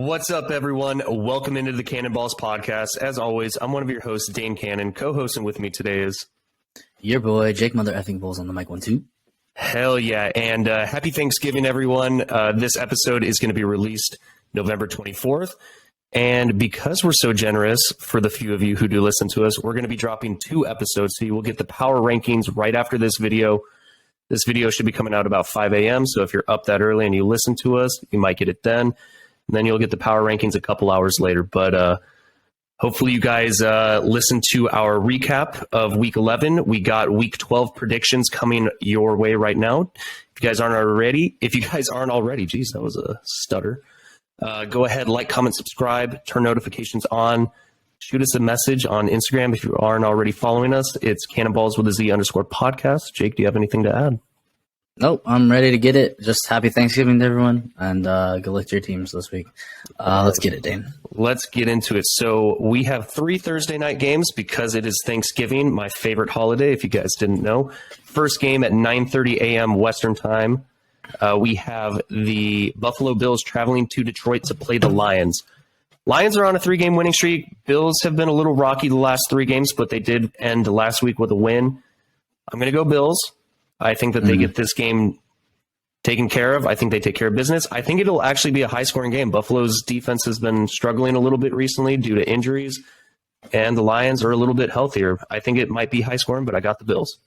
What's up, everyone? Welcome into the Cannonballs podcast. As always, I'm one of your hosts, Dane Cannon. Co-hosting with me today is your boy, Jake Mother Effing Bulls on the mic 1 2. Hell yeah. And happy Thanksgiving, everyone. This episode is going to be released November 24th. And because we're so generous for the few of you who do listen to us, we're going to be dropping 2 episodes. So you will get the power rankings right after this video. This video should be coming out about 5 a.m. So if you're up that early and you listen to us, you might get it then. And then you'll get the power rankings a couple hours later. But hopefully you guys listen to our recap of Week 11. We got Week 12 predictions coming your way right now. If you guys aren't already, geez, that was a stutter. Go ahead, like, comment, subscribe, turn notifications on. Shoot us a message on Instagram if you aren't already following us. It's Cannonballs with a Z _podcast. Jake, do you have anything to add? Nope, I'm ready to get it. Just happy Thanksgiving to everyone, and go lift your teams this week. Let's get it, Dane. Let's get into it. So we have 3 Thursday night games because it is Thanksgiving, my favorite holiday, if you guys didn't know. First game at 9:30 a.m. Western time. We have the Buffalo Bills traveling to Detroit to play the Lions. Lions are on a 3-game winning streak. Bills have been a little rocky the last 3 games, but they did end last week with a win. I'm going to go Bills. I think that they get this game taken care of. I think they take care of business. I think it'll actually be a high-scoring game. Buffalo's defense has been struggling a little bit recently due to injuries, and the Lions are a little bit healthier. I think it might be high-scoring, but I got the Bills.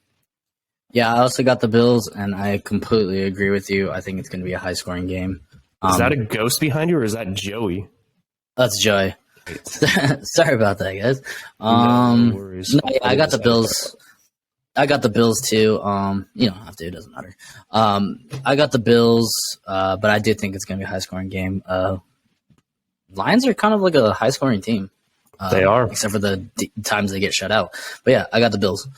Yeah, I also got the Bills, and I completely agree with you. I think it's going to be a high-scoring game. Is that a ghost behind you, or is that Joey? That's Joey. Sorry about that, guys. No worries. No, yeah, I got the Bills. I got the Bills too. You don't have to; it doesn't matter. I got the Bills, but I do think it's going to be a high-scoring game. Lions are kind of like a high-scoring team. They are, except for the times they get shut out. But yeah, I got the Bills.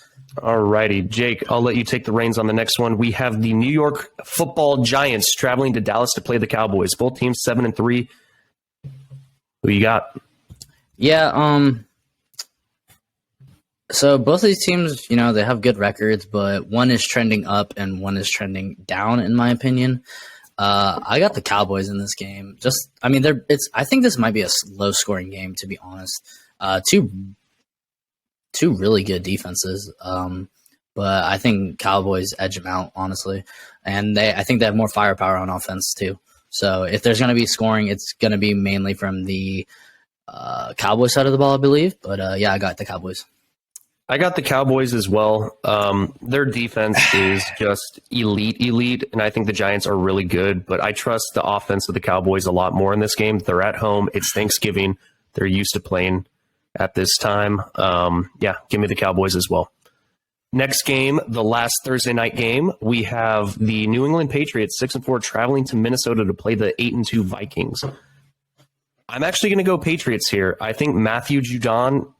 All righty, Jake, I'll let you take the reins on the next one. We have the New York Football Giants traveling to Dallas to play the Cowboys. Both teams 7-3. Who you got? Yeah, so both of these teams, they have good records, but one is trending up and one is trending down, in my opinion. I got the Cowboys in this game. I think this might be a low-scoring game, to be honest. Two really good defenses, but I think Cowboys edge them out, honestly. And I think they have more firepower on offense, too. So if there's going to be scoring, it's going to be mainly from the Cowboys side of the ball, I believe. But, yeah, I got the Cowboys. I got the Cowboys as well. Their defense is just elite, and I think the Giants are really good. But I trust the offense of the Cowboys a lot more in this game. They're at home. It's Thanksgiving. They're used to playing at this time. Yeah, give me the Cowboys as well. Next game, the last Thursday night game, we have the New England Patriots, 6-4, traveling to Minnesota to play the 8-2 Vikings. I'm actually going to go Patriots here. I think Matthew Judon,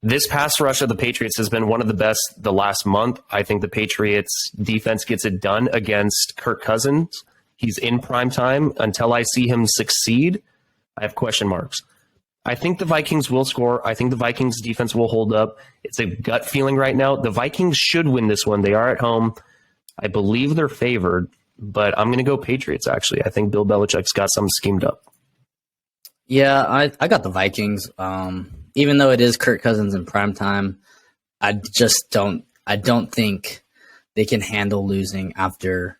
this pass rush of the Patriots has been one of the best the last month. I think the Patriots defense gets it done against Kirk Cousins. He's in prime time. Until I see him succeed, I have question marks. I think the Vikings will score. I think the Vikings defense will hold up. It's a gut feeling right now. The Vikings should win this one. They are at home. I believe they're favored, but I'm going to go Patriots, actually. I think Bill Belichick's got something schemed up. Yeah, I got the Vikings. Even though it is Kirk Cousins in prime time, I don't think they can handle losing after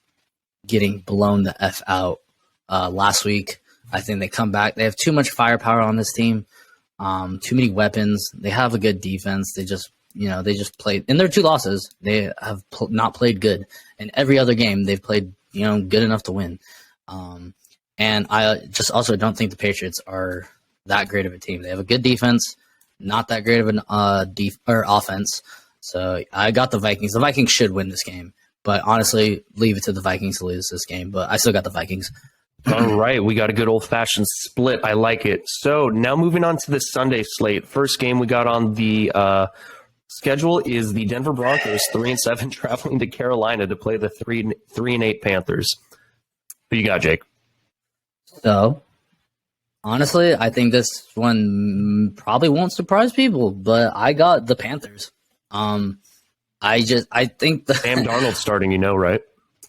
getting blown the F out last week. I think they come back. They have too much firepower on this team, too many weapons. They have a good defense. They just played in their 2 losses. They have not played good. In every other game, they've played, good enough to win. And I just also don't think the Patriots are that great of a team. They have a good defense, not that great of an offense. So I got the Vikings. The Vikings should win this game, but honestly, leave it to the Vikings to lose this game. But I still got the Vikings. All right, we got a good old-fashioned split. I like it. So now moving on to the Sunday slate. First game we got on the schedule is the Denver Broncos, 3-7, traveling to Carolina to play the 3-8 Panthers. Who you got, Jake? So, honestly, I think this one probably won't surprise people, but I got the Panthers. I think Sam Darnold starting, right?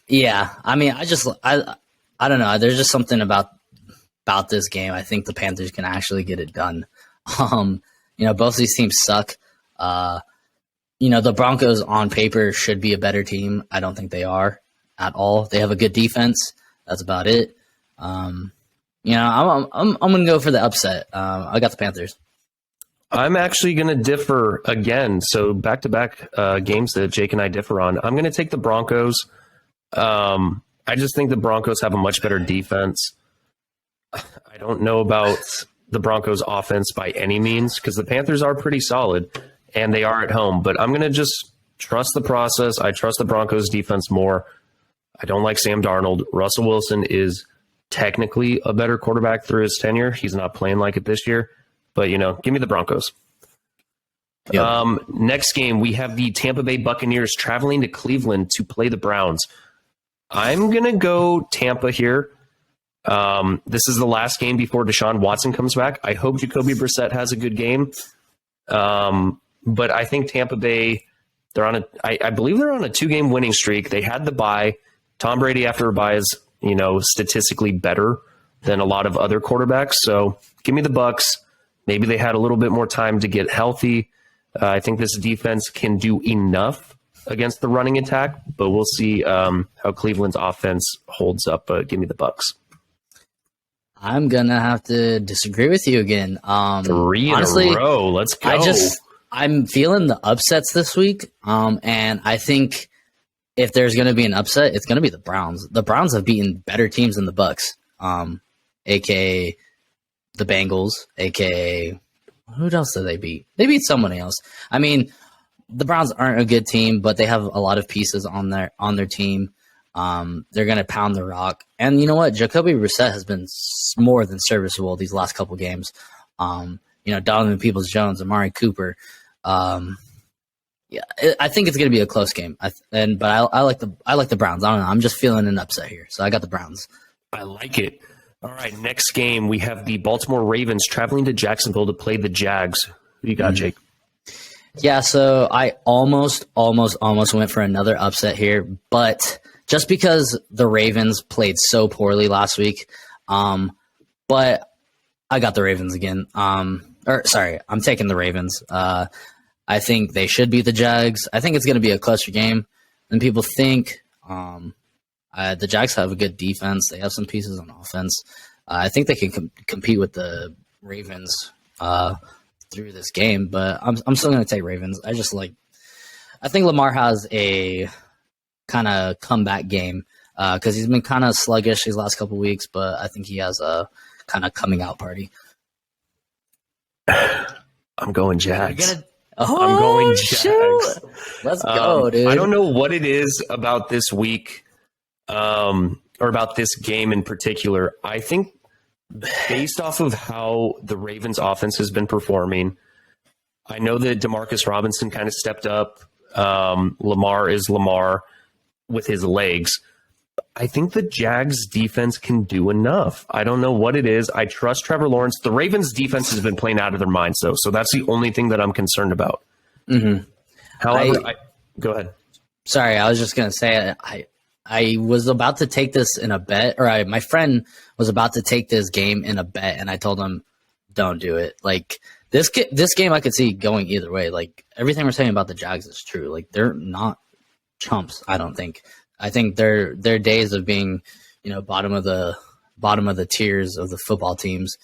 Yeah, I mean, I don't know. There's just something about about this game. I think the Panthers can actually get it done. Both of these teams suck. The Broncos on paper should be a better team. I don't think they are at all. They have a good defense. That's about it. I'm going to go for the upset. I got the Panthers. I'm actually going to differ again. So back-to-back games that Jake and I differ on. I'm going to take the Broncos. I just think the Broncos have a much better defense. I don't know about the Broncos offense by any means because the Panthers are pretty solid and they are at home. But I'm going to just trust the process. I trust the Broncos defense more. I don't like Sam Darnold. Russell Wilson is technically a better quarterback through his tenure. He's not playing like it this year. But, give me the Broncos. Yep. Next game, we have the Tampa Bay Buccaneers traveling to Cleveland to play the Browns. I'm going to go Tampa here. This is the last game before Deshaun Watson comes back. I hope Jacoby Brissett has a good game. But I think Tampa Bay, I believe they're on a 2-game winning streak. They had the bye. Tom Brady after a bye is, statistically better than a lot of other quarterbacks. So give me the Bucs. Maybe they had a little bit more time to get healthy. I think this defense can do enough against the running attack, but we'll see how Cleveland's offense holds up. But give me the Bucs. I'm gonna have to disagree with you again. 3 honestly, in a row. Let's go. I'm feeling the upsets this week. And I think if there's gonna be an upset, it's gonna be the Browns. The Browns have beaten better teams than the Bucs. AKA the Bengals, aka who else did they beat? They beat someone else. I mean, the Browns aren't a good team, but they have a lot of pieces on their team. They're going to pound the rock. And you know what? Jacoby Brissett has been more than serviceable these last couple games. Donovan Peoples-Jones, Amari Cooper. I think it's going to be a close game. But I like the Browns. I don't know. I'm just feeling an upset here. So I got the Browns. I like it. All right, next game, we have the Baltimore Ravens traveling to Jacksonville to play the Jags. Who you got, Jake? Yeah, so I almost went for another upset here, but just because the Ravens played so poorly last week, but I got the Ravens again. I'm taking the Ravens. I think they should beat the Jags. I think it's going to be a closer game than people think. The Jags have a good defense. They have some pieces on offense. I think they can compete with the Ravens through this game, but I'm still going to take Ravens. I think Lamar has a kind of comeback game because he's been kind of sluggish these last couple weeks, but I think he has a kind of coming out party. I'm going Jags. I'm going Jags. Shoot. Let's go, dude. I don't know what it is about this week. Or about this game in particular. I think based off of how the Ravens offense has been performing, I know that Demarcus Robinson kind of stepped up. Lamar is Lamar with his legs. I think the Jags defense can do enough. I don't know what it is. I trust Trevor Lawrence. The Ravens defense has been playing out of their minds though. So that's the only thing that I'm concerned about. Mm-hmm. However, go ahead. Sorry. I was just going to say, I was about to take this in a bet, or my friend was about to take this game in a bet, and I told him, "Don't do it." Like this game, I could see going either way. Like everything we're saying about the Jags is true. Like they're not chumps. I don't think. I think their days of being, bottom of the tiers of the football teams.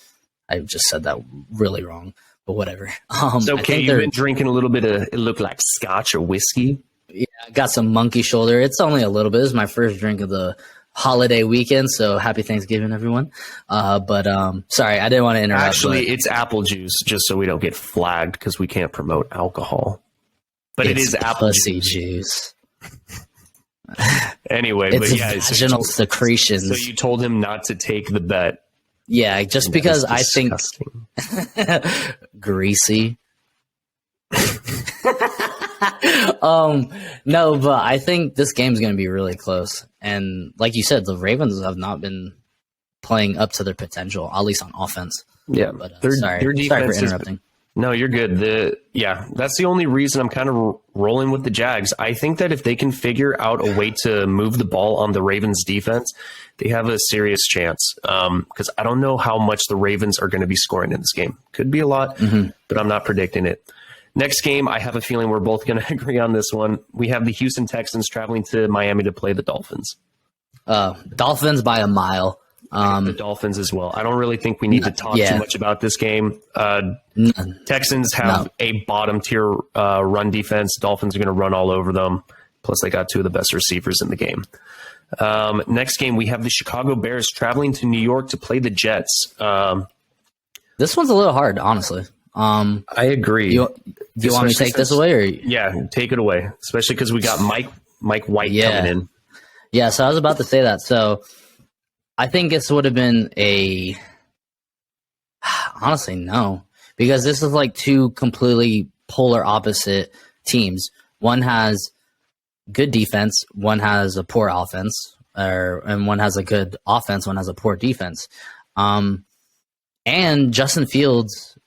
I just said that really wrong, but whatever. It's okay. You've been drinking a little bit of. It looked like scotch or whiskey. Yeah, I got some monkey shoulder. It's only a little bit. This is my first drink of the holiday weekend, so happy Thanksgiving, everyone. But sorry, I didn't want to interrupt. Actually, it's apple juice, just so we don't get flagged because we can't promote alcohol. But it is apple juice. Anyway, it's but yeah, vaginal secretions. So you told him not to take the bet. Yeah, just because I think greasy. No, but I think this game's going to be really close. And like you said, the Ravens have not been playing up to their potential, at least on offense. Yeah, but their sorry defense for interrupting. No, you're good. That's the only reason I'm kind of rolling with the Jags. I think that if they can figure out a way to move the ball on the Ravens defense, they have a serious chance. Because I don't know how much the Ravens are going to be scoring in this game. Could be a lot, but I'm not predicting it. Next game, I have a feeling we're both going to agree on this one. We have the Houston Texans traveling to Miami to play the Dolphins. Dolphins by a mile. The Dolphins as well. I don't really think we need to talk too much about this game. Texans have a bottom tier run defense. Dolphins are going to run all over them. Plus, they got two of the best receivers in the game. Next game, we have the Chicago Bears traveling to New York to play the Jets. This one's a little hard, honestly. I agree. Do you want me to take this away? Or? Yeah, take it away. Especially because we got Mike White coming in. Yeah, so I was about to say that. So I think this would have been honestly, no. Because this is like two completely polar opposite teams. One has good defense, one has a poor offense, and one has a good offense, one has a poor defense. And Justin Fields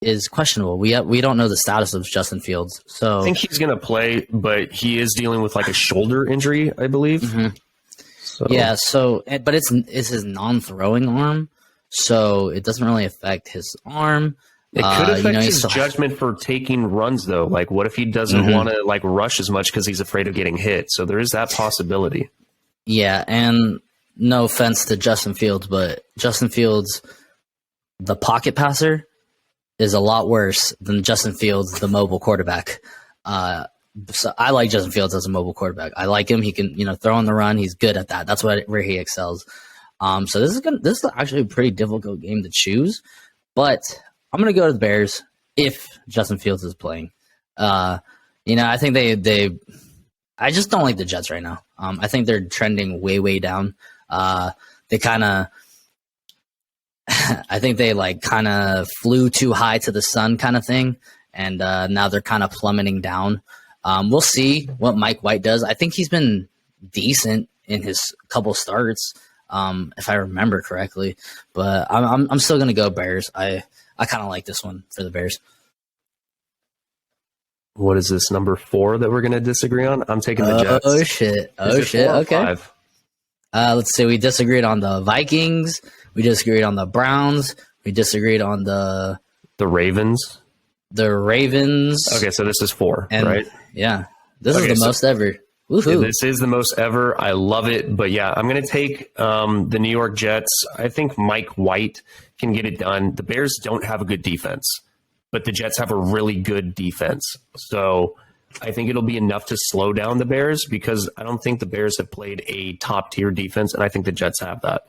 is questionable. We don't know the status of Justin Fields. So I think he's going to play, but he is dealing with like a shoulder injury, I believe. Mm-hmm. But it's his non-throwing arm, so it doesn't really affect his arm. It could affect his judgment for taking runs, though. Like, what if he doesn't want to like rush as much because he's afraid of getting hit? So there is that possibility. Yeah, and no offense to Justin Fields, but Justin Fields, the pocket passer, is a lot worse than Justin Fields, the mobile quarterback. So I like Justin Fields as a mobile quarterback. I like him. He can, throw on the run. He's good at that. That's where he excels. So this is actually a pretty difficult game to choose, but I'm gonna go to the Bears if Justin Fields is playing. I think I just don't like the Jets right now. I think they're trending way down. They kind of. I think they kind of flew too high to the sun kind of thing, and now they're kind of plummeting down. We'll see what Mike White does. I think he's been decent in his couple starts, if I remember correctly. But I'm still gonna go Bears. I kind of like this one for the Bears. What is this, number 4 that we're gonna disagree on? I'm taking the Jets. Oh shit! Okay. 5? Let's see. We disagreed on the Vikings. We disagreed on the Browns. We disagreed on the Ravens. Okay, so this is 4, right? Yeah. This is the most ever. Woohoo. This is the most ever. I love it. But yeah, I'm going to take the New York Jets. I think Mike White can get it done. The Bears don't have a good defense, but the Jets have a really good defense. So I think it'll be enough to slow down the Bears because I don't think the Bears have played a top tier defense, and I think the Jets have that.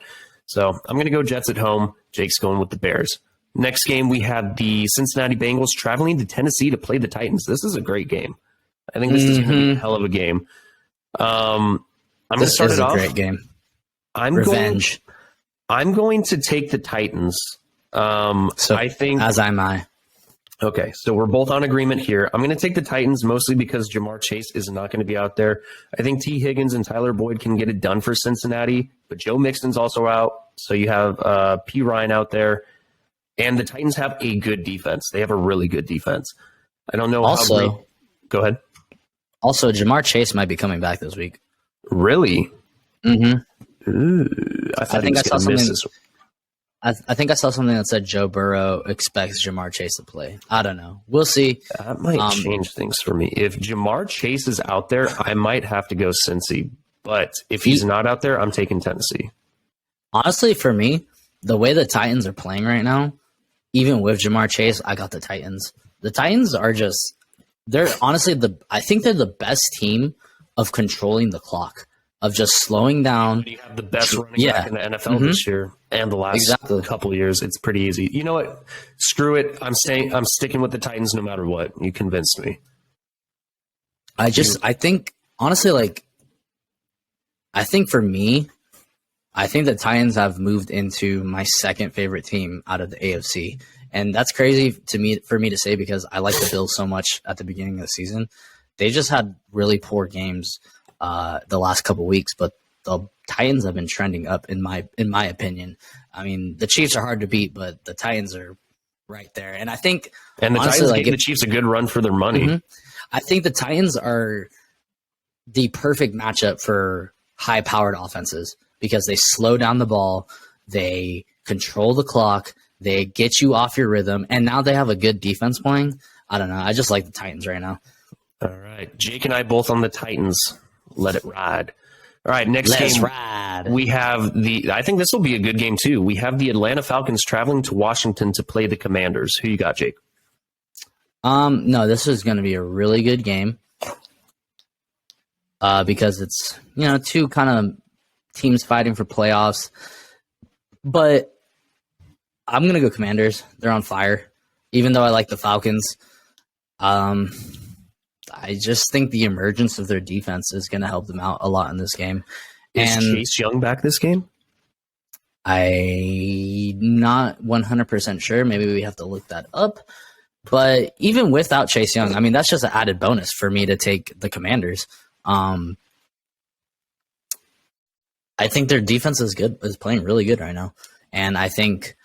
So I'm going to go Jets at home. Jake's going with the Bears. Next game, we have the Cincinnati Bengals traveling to Tennessee to play the Titans. This is a great game. I think this is going to be a hell of a game. I'm going to start it off. Great game. Revenge. I'm going to take the Titans. I think as am I. Okay, so we're both on agreement here. I'm going to take the Titans mostly because Jamar Chase is not going to be out there. I think T. Higgins and Tyler Boyd can get it done for Cincinnati, but Joe Mixon's also out. So you have P. Ryan out there. And the Titans have a good defense. They have a really good defense. I don't know how Go ahead. Also, Jamar Chase might be coming back this week. Really? Mm-hmm. Ooh, I think I saw something. I think I saw something that said Joe Burrow expects Jamar Chase to play. I don't know. We'll see. That might change things for me. If Jamar Chase is out there, I might have to go Cincy. But if he's not out there, I'm taking Tennessee. Honestly, for me, the way the Titans are playing right now, even with Jamar Chase, I got the Titans. The Titans are they're honestly I think they're the best team of controlling the clock, of just slowing down. You have the best running back in the NFL this year and the last couple of years. It's pretty easy. You know what? Screw it. I'm sticking with the Titans no matter what. You convinced me. I think honestly, I think for me, I think the Titans have moved into my second favorite team out of the AFC. And that's crazy for me to say because I like the Bills so much at the beginning of the season. They just had really poor games the last couple weeks, but the Titans have been trending up in my opinion. I mean, the Chiefs are hard to beat, but the Titans are right there. And I think, And the honestly, Titans like gave the Chiefs a good run for their money. Mhm. I think the Titans are the perfect matchup for high-powered offenses because they slow down the ball, they control the clock, they get you off your rhythm, and now they have a good defense playing. I don't know. I just like the Titans right now. All right. Jake and I both on the Titans. Let it ride. All right. Next Let's game, ride. we have I think this will be a good game too. We have the Atlanta Falcons traveling to Washington to play the Commanders. Who you got, Jake? No, this is going to be a really good game because it's, two kind of teams fighting for playoffs. But I'm going to go Commanders. They're on fire. Even though I like the Falcons, I just think the emergence of their defense is going to help them out a lot in this game. Is And Chase Young back this game? I'm not 100% sure. Maybe we have to look that up. But even without Chase Young, I mean, that's just an added bonus for me to take the Commanders. I think their defense is playing really good right now. And I think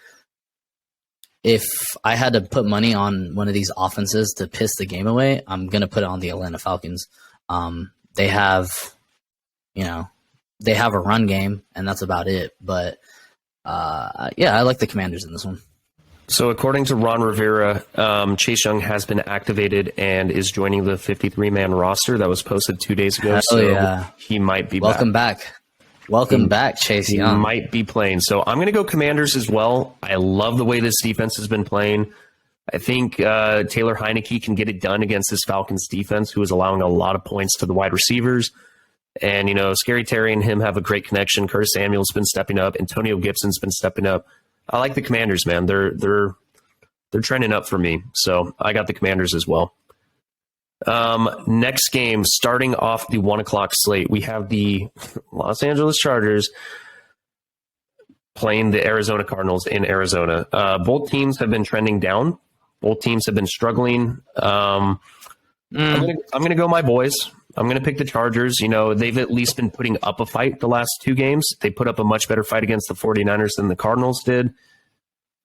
if I had to put money on one of these offenses to piss the game away, I'm going to put it on the Atlanta Falcons. They have a run game, and that's about it. But, I like the Commanders in this one. So according to Ron Rivera, Chase Young has been activated and is joining the 53-man roster that was posted 2 days ago. He might be Welcome back. Welcome back, Chase He Young. might be playing. So I'm going to go Commanders as well. I love the way this defense has been playing. I think Taylor Heineke can get it done against this Falcons defense, who is allowing a lot of points to the wide receivers. And, Scary Terry and him have a great connection. Curtis Samuel's been stepping up. Antonio Gibson's been stepping up. I like the Commanders, man. They're trending up for me. So I got the Commanders as well. Next game, starting off the 1:00 slate, we have the Los Angeles Chargers playing the Arizona Cardinals in Arizona. Both teams have been trending down. Both teams have been struggling. I'm gonna go my boys. I'm gonna pick the Chargers. They've at least been putting up a fight the last two games. They put up a much better fight against the 49ers than the Cardinals did.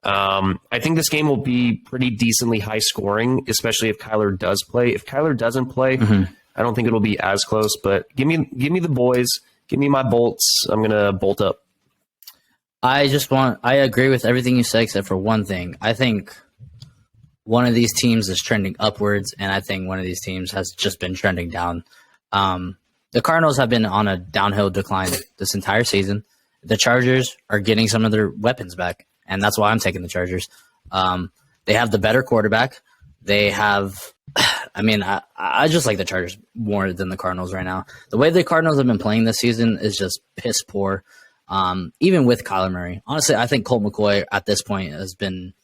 I think this game will be pretty decently high scoring, especially if Kyler does play. If Kyler doesn't play, I don't think it'll be as close. But give me the boys. Give me my bolts. I'm gonna bolt up. I agree with everything you said except for one thing. I think one of these teams is trending upwards, and I think one of these teams has just been trending down. The Cardinals have been on a downhill decline this entire season. The Chargers are getting some of their weapons back, and that's why I'm taking the Chargers. They have the better quarterback. They have – I just like the Chargers more than the Cardinals right now. The way the Cardinals have been playing this season is just piss poor, even with Kyler Murray. Honestly, I think Colt McCoy at this point has been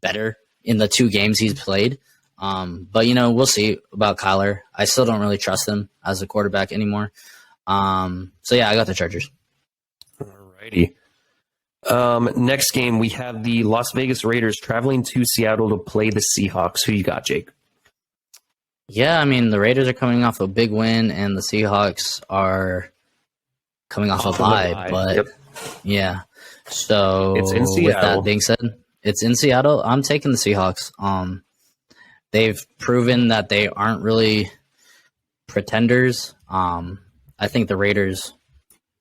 better in the 2 games he's played. But, we'll see about Kyler. I still don't really trust him as a quarterback anymore. I got the Chargers. Alrighty. Next game, we have the Las Vegas Raiders traveling to Seattle to play the Seahawks. Who you got, Jake? Yeah, the Raiders are coming off a big win, and the Seahawks are coming off a bye. But, yep. Yeah. So, it's in Seattle. With that being said, it's in Seattle. I'm taking the Seahawks. They've proven that they aren't really pretenders. I think the Raiders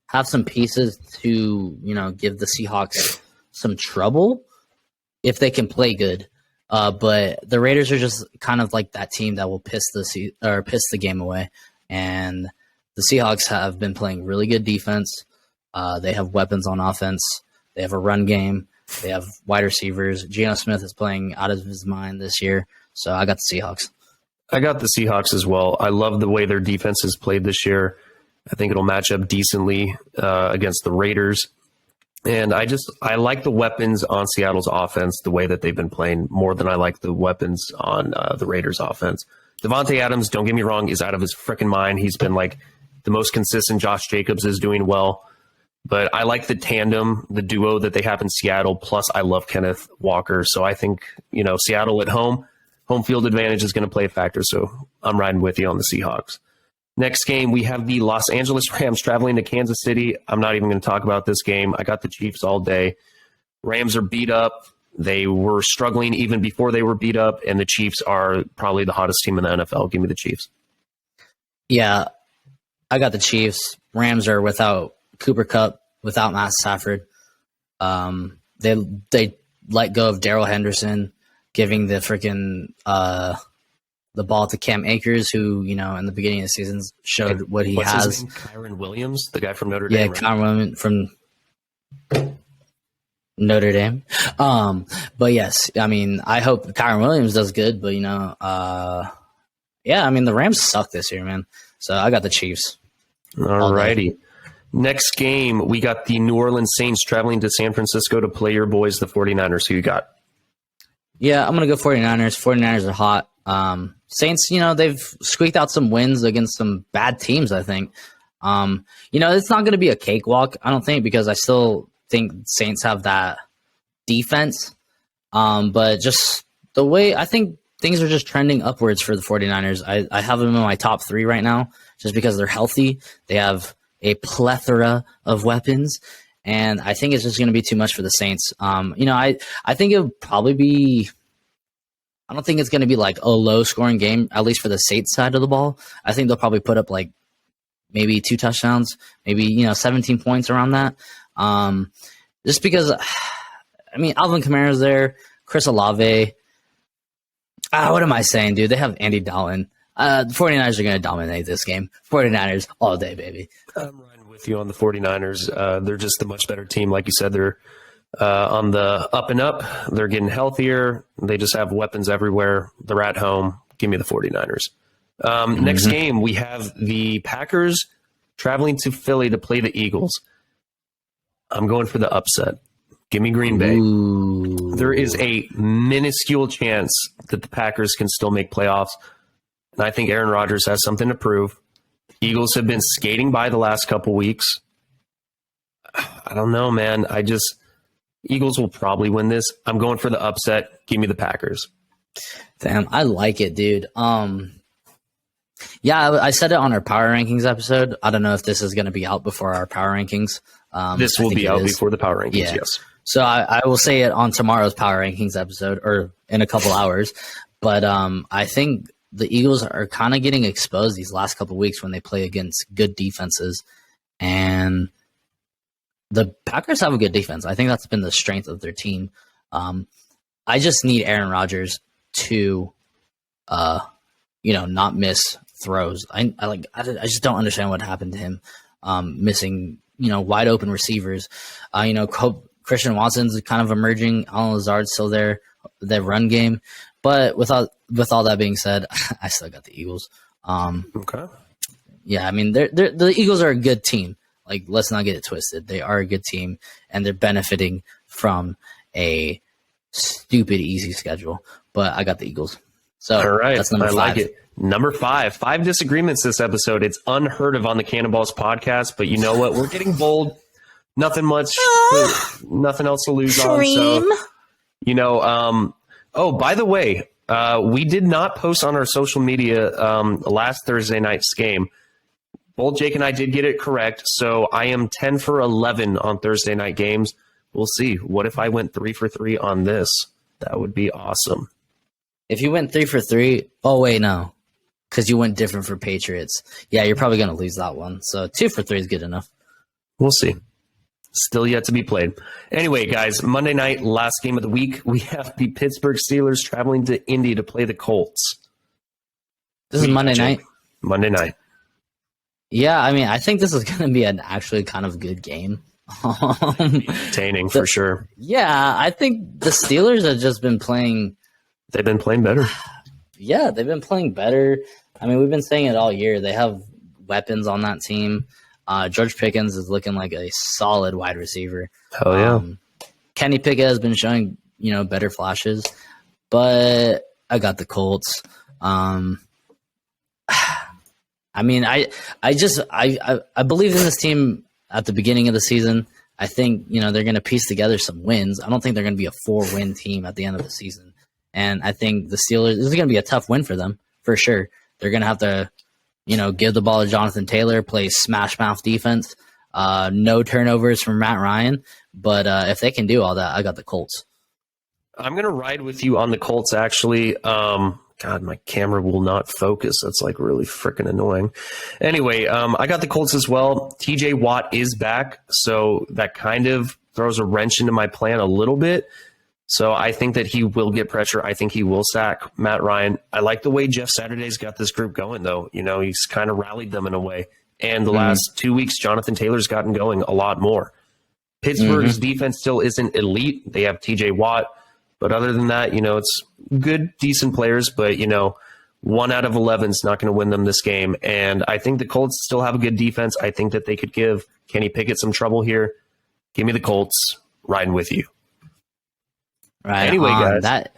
have some pieces to, give the Seahawks some trouble if they can play good. But the Raiders are just kind of like that team that will piss the game away. And the Seahawks have been playing really good defense. They have weapons on offense. They have a run game. They have wide receivers. Geno Smith is playing out of his mind this year. So I got the Seahawks. I got the Seahawks as well. I love the way their defense has played this year. I think it'll match up decently against the Raiders. And I like the weapons on Seattle's offense, the way that they've been playing, more than I like the weapons on the Raiders' offense. Devontae Adams, don't get me wrong, is out of his freaking mind. He's been like the most consistent. Josh Jacobs is doing well. But I like the tandem, the duo that they have in Seattle. Plus, I love Kenneth Walker. So I think, Seattle at home field advantage is going to play a factor. So I'm riding with you on the Seahawks. Next game, we have the Los Angeles Rams traveling to Kansas City. I'm not even going to talk about this game. I got the Chiefs all day. Rams are beat up. They were struggling even before they were beat up, and the Chiefs are probably the hottest team in the NFL. Give me the Chiefs. Yeah, I got the Chiefs. Rams are without Cooper Kupp, without Matt Stafford. They let go of Darrell Henderson, giving the freaking the ball to Cam Akers, who, you know, in the beginning of the season showed what he What's has. his name? Kyron Williams, the guy from Notre Yeah, Dame. Right? Kyron Williams from Notre Dame. But yes, I mean, I hope Kyron Williams does good, but, you know, yeah, I mean, the Rams suck this year, man. So I got the Chiefs. All righty. Next game, we got the New Orleans Saints traveling to San Francisco to play your boys, the 49ers. Who you got? Yeah, I'm going to go 49ers. 49ers are hot. Saints, you know, they've squeaked out some wins against some bad teams, I think. You know, it's not going to be a cakewalk, I don't think, because I still think Saints have that defense. But just the way I think things are just trending upwards for the 49ers. I have them in my top 3 right now just because they're healthy. They have a plethora of weapons, and I think it's just going to be too much for the Saints. You know, I think it would probably be – I don't think it's going to be like a low-scoring game, at least for the Saints side of the ball. I think they'll probably put up like maybe 2 touchdowns, maybe, you know, 17 points around that. Just because, I mean, Alvin Kamara's there, Chris Olave. What am I saying, dude? They have Andy Dalton. The 49ers are going to dominate this game. 49ers all day, baby. I'm riding with you on the 49ers. They're just a much better team. Like you said, they're on the up and up. They're getting healthier. They just have weapons everywhere. They're at home. Give me the 49ers. Next game, we have the Packers traveling to Philly to play the Eagles. I'm going for the upset. Give me Green Bay. Ooh. There is a minuscule chance that the Packers can still make playoffs. And I think Aaron Rodgers has something to prove. Eagles have been skating by the last couple weeks. I don't know, man. Eagles will probably win this. I'm going for the upset. Give me the Packers. Damn, I like it, dude. Yeah, I said it on our power rankings episode. I don't know if this is going to be out before our power rankings. This will be out before the power rankings, Yeah. yes. So I will say it on tomorrow's power rankings episode, or in a couple hours. But I think the Eagles are kind of getting exposed these last couple weeks when they play against good defenses. And the Packers have a good defense. I think that's been the strength of their team. I just need Aaron Rodgers to, not miss throws. I just don't understand what happened to him, missing, wide open receivers. Christian Watson's kind of emerging. Alan Lazard's still there, their run game. But with all that being said, I still got the Eagles. Okay. Yeah, I mean, the Eagles are a good team. Like, let's not get it twisted. They are a good team, and they're benefiting from a stupid easy schedule. But I got the Eagles. So all right, that's number 5. I like it. Number 5. 5 disagreements this episode. It's unheard of on the Cannonballs podcast, but you know what? We're getting bold. Nothing else to lose on. So, oh, by the way, we did not post on our social media last Thursday night's game. Both Jake and I did get it correct, so I am 10 for 11 on Thursday night games. We'll see. What if I went 3 for 3 on this? That would be awesome. If you went 3 for 3, oh wait, no, because you went different for Patriots. Yeah, you're probably going to lose that one. So 2 for 3 is good enough. We'll see. Still yet to be played. Anyway, guys, Monday night, last game of the week, we have the Pittsburgh Steelers traveling to Indy to play the Colts. This is Monday night? Monday night. Yeah, I mean, I think this is going to be an actually kind of good game. Entertaining, for sure. Yeah, I think the Steelers have just been playing. They've been playing better. Yeah, they've been playing better. I mean, we've been saying it all year. They have weapons on that team. George Pickens is looking like a solid wide receiver. Hell yeah. Kenny Pickett has been showing, better flashes, but I got the Colts. I mean, I believed in this team at the beginning of the season. I think, they're going to piece together some wins. I don't think they're going to be a 4-win team at the end of the season. And I think the Steelers, this is going to be a tough win for them, for sure. They're going to have to, give the ball to Jonathan Taylor, play smash mouth defense, no turnovers from Matt Ryan. But if they can do all that, I got the Colts. I'm going to ride with you on the Colts, actually. God, my camera will not focus. That's like really freaking annoying. Anyway, I got the Colts as well. TJ Watt is back, so that kind of throws a wrench into my plan a little bit. So I think that he will get pressure. I think he will sack Matt Ryan. I like the way Jeff Saturday's got this group going, though. You know, he's kind of rallied them in a way. And the last 2 weeks, Jonathan Taylor's gotten going a lot more. Pittsburgh's defense still isn't elite. They have TJ Watt. But other than that, you know, it's good, decent players. But, you know, 1 out of 11 is not going to win them this game. And I think the Colts still have a good defense. I think that they could give Kenny Pickett some trouble here. Give me the Colts, riding with you. Right. Anyway, guys. That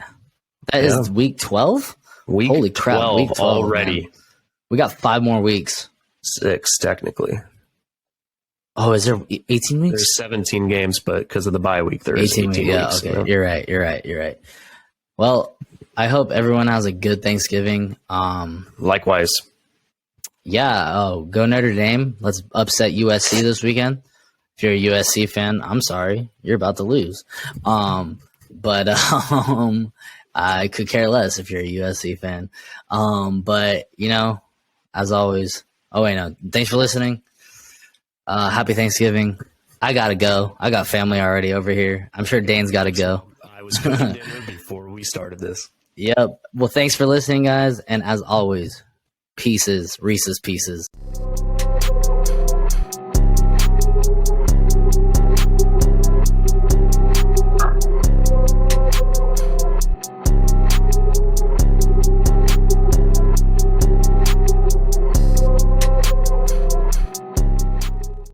is week 12? Week Holy crap, 12 week 12 already. Man. We got 5 more weeks. 6, technically. Oh, is there 18 weeks? There's 17 games, but because of the bye week, there's 18 weeks. Yeah, okay. You know? You're right. Well, I hope everyone has a good Thanksgiving. Likewise. Yeah, go Notre Dame. Let's upset USC this weekend. If you're a USC fan, I'm sorry. You're about to lose. But I could care less if you're a USC fan. But, you know, as always, thanks for listening. Happy Thanksgiving. I got to go. I got family already over here. I'm sure Dane's got to go. I was cooking dinner before we started this. Yep. Well, thanks for listening, guys. And as always, Reese's Pieces.